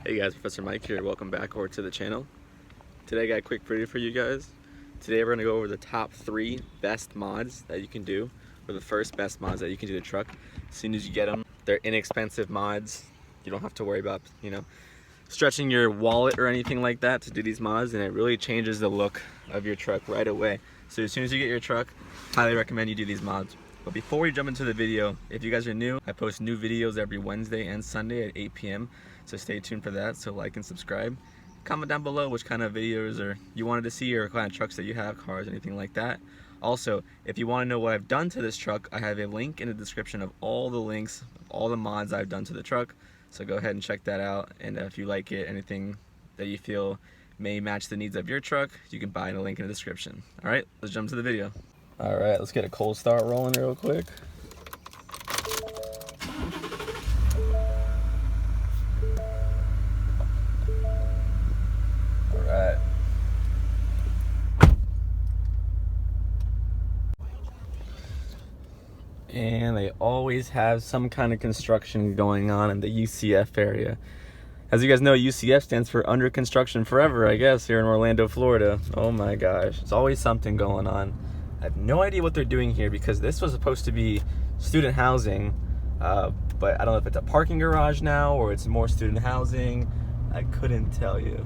Hey guys, Professor Mike here. Welcome back over to the channel. Today I got a quick video for you guys. Today we're going to go over the top 3 best mods that you can do, or the first best mods that you can do to the truck. As soon as you get them, they're inexpensive mods. You don't have to worry about, stretching your wallet or anything like that to do these mods, and it really changes the look of your truck right away. So as soon as you get your truck, highly recommend you do these mods. But before we jump into the video, if you guys are new, I post new videos every Wednesday and Sunday at 8 p.m. So stay tuned for that, so like and subscribe. Comment down below which kind of videos or you wanted to see, or kind of trucks that you have, cars, anything like that. Also, if you want to know what I've done to this truck, I have a link in the description of all the links, of all the mods I've done to the truck. So go ahead and check that out, and if you like it, anything that you feel may match the needs of your truck, you can buy in a link in the description. Alright, let's jump to the video. Alright, let's get a cold start rolling real quick. Alright. And they always have some kind of construction going on in the UCF area. As you guys know, UCF stands for Under Construction Forever, I guess, here in Orlando, Florida. Oh my gosh, there's always something going on. I have no idea what they're doing here, because this was supposed to be student housing, but I don't know if it's a parking garage now or it's more student housing. I couldn't tell you,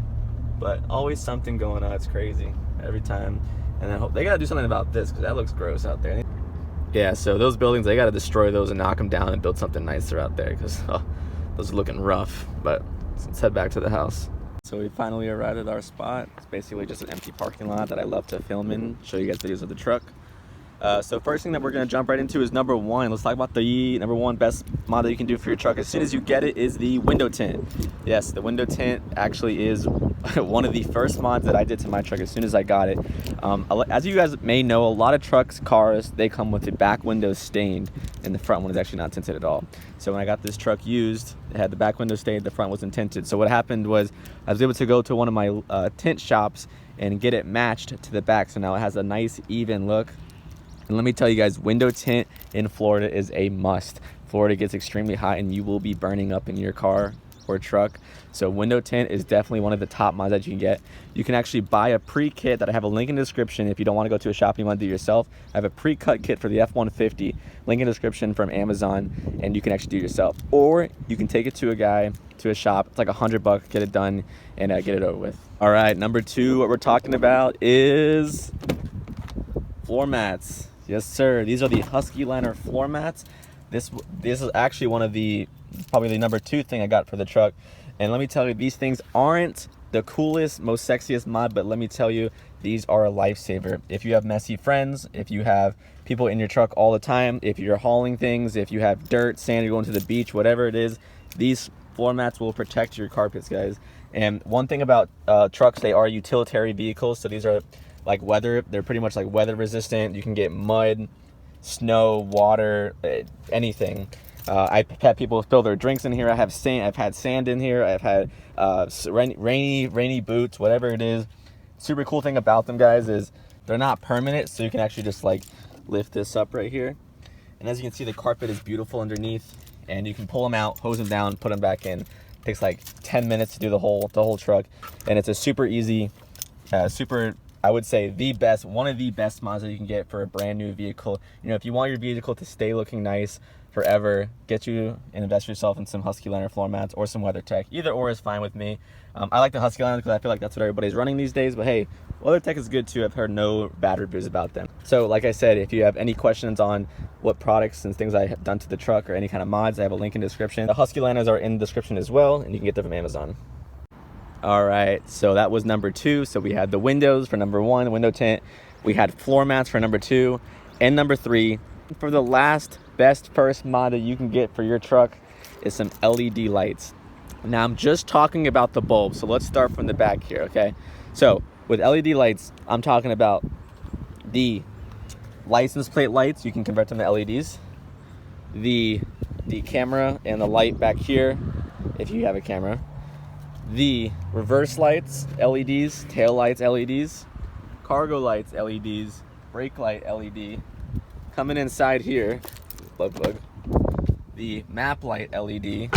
but always something going on. It's crazy every time. And I hope they gotta do something about this, because that looks gross out there. Yeah, so those buildings, they gotta destroy those and knock them down and build something nicer out there, because those are looking rough. But let's head back to the house. So we finally arrived at our spot. It's basically just an empty parking lot that I love to film in, show you guys videos of the truck. So first thing that we're gonna jump right into is number 1. Let's talk about the number 1 best mod that you can do for your truck as soon as you get it, is the window tint. Yes, the window tint actually is one of the first mods that I did to my truck as soon as I got it. As you guys may know, a lot of trucks, cars, they come with the back windows stained and the front one is actually not tinted at all. So when I got this truck used, it had the back window stained, the front wasn't tinted. So what happened was I was able to go to one of my tint shops and get it matched to the back. So now it has a nice even look. And let me tell you guys, window tint in Florida is a must. Florida gets extremely hot and you will be burning up in your car or truck. So window tint is definitely one of the top mods that you can get. You can actually buy a pre-kit that I have a link in the description. If you don't want to go to a shop, you want to do it yourself, I have a pre-cut kit for the F150, link in the description, from Amazon, and you can actually do it yourself. Or you can take it to a guy, to a shop. It's like $100, get it done, and get it over with. All right, number 2, what we're talking about is floor mats. Yes, sir. These are the Husky Liner floor mats. This is actually one of the, probably the number 2 thing I got for the truck. And let me tell you, these things aren't the coolest, most sexiest mod, but let me tell you, these are a lifesaver. If you have messy friends, if you have people in your truck all the time, if you're hauling things, if you have dirt, sand, you're going to the beach, whatever it is, these floor mats will protect your carpets, guys. And one thing about trucks, they are utilitarian vehicles, so these are like they're pretty much like weather resistant. You can get mud, snow, water, anything. I've had people fill their drinks in here. I have sand. I've had sand in here. I've had rainy boots, whatever it is. Super cool thing about them, guys, is they're not permanent, so you can actually just like lift this up right here. And as you can see, the carpet is beautiful underneath, and you can pull them out, hose them down, put them back in. It takes like 10 minutes to do the whole truck, and it's a super easy, I would say one of the best mods that you can get for a brand new vehicle. You know, if you want your vehicle to stay looking nice forever, get you and invest yourself in some Husky Liner floor mats or some WeatherTech. Either or is fine with me. I like the Husky Liner because I feel like that's what everybody's running these days, but hey, WeatherTech is good too. I've heard no bad reviews about them. So like I said, if you have any questions on what products and things I have done to the truck or any kind of mods, I have a link in the description. The Husky Liners are in the description as well, and you can get them from Amazon. All right, so that was number 2. So we had the windows for number 1, window tint. We had floor mats for number 2. And number 3, for the last best first mod that you can get for your truck, is some LED lights. Now I'm just talking about the bulb, so let's start from the back here, okay? So with LED lights, I'm talking about the license plate lights. You can convert them to LEDs. The camera and the light back here, if you have a camera. The reverse lights, LEDs, tail lights, LEDs, cargo lights, LEDs, brake light, LED. Coming inside here, bug, the map light LED,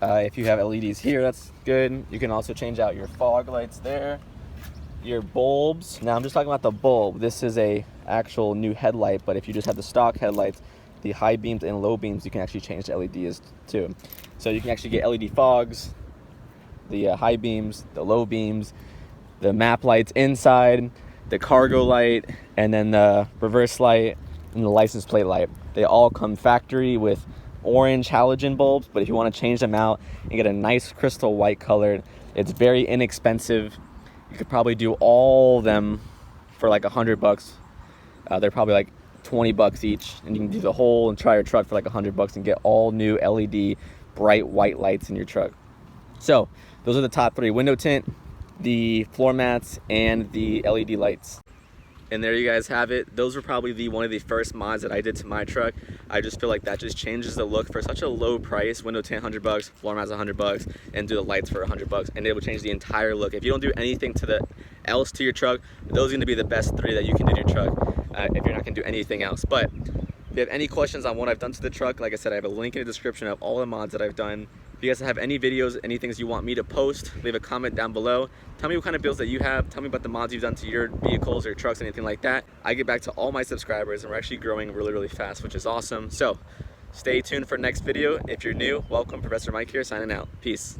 If you have LEDs here, that's good. You can also change out your fog lights there, your bulbs. Now I'm just talking about the bulb. This is a actual new headlight, but if you just have the stock headlights, the high beams and low beams, you can actually change the LEDs too. So you can actually get LED fogs, the high beams, the low beams, the map lights inside, the cargo light, and then the reverse light and the license plate light. They all come factory with orange halogen bulbs, but if you want to change them out and get a nice crystal white colored, it's very inexpensive. You could probably do all of them for like $100. They're probably like 20 bucks each, and you can do the whole entire truck for like $100 and get all new LED bright white lights in your truck. So those are the top 3: window tint, the floor mats, and the LED lights. And there you guys have it. Those were probably one of the first mods that I did to my truck. I just feel like that just changes the look for such a low price. Window tint $100, floor mats $100, and do the lights for $100, and it will change the entire look. If you don't do anything else to your truck, those are going to be the best 3 that you can do to your truck if you're not going to do anything else. But if you have any questions on what I've done to the truck, like I said, I have a link in the description of all the mods that I've done. If you guys have any videos, any things you want me to post, leave a comment down below. Tell me what kind of builds that you have. Tell me about the mods you've done to your vehicles or trucks, anything like that. I get back to all my subscribers, and we're actually growing really, really fast, which is awesome. So stay tuned for next video. If you're new, welcome. Professor Mike here, signing out. Peace.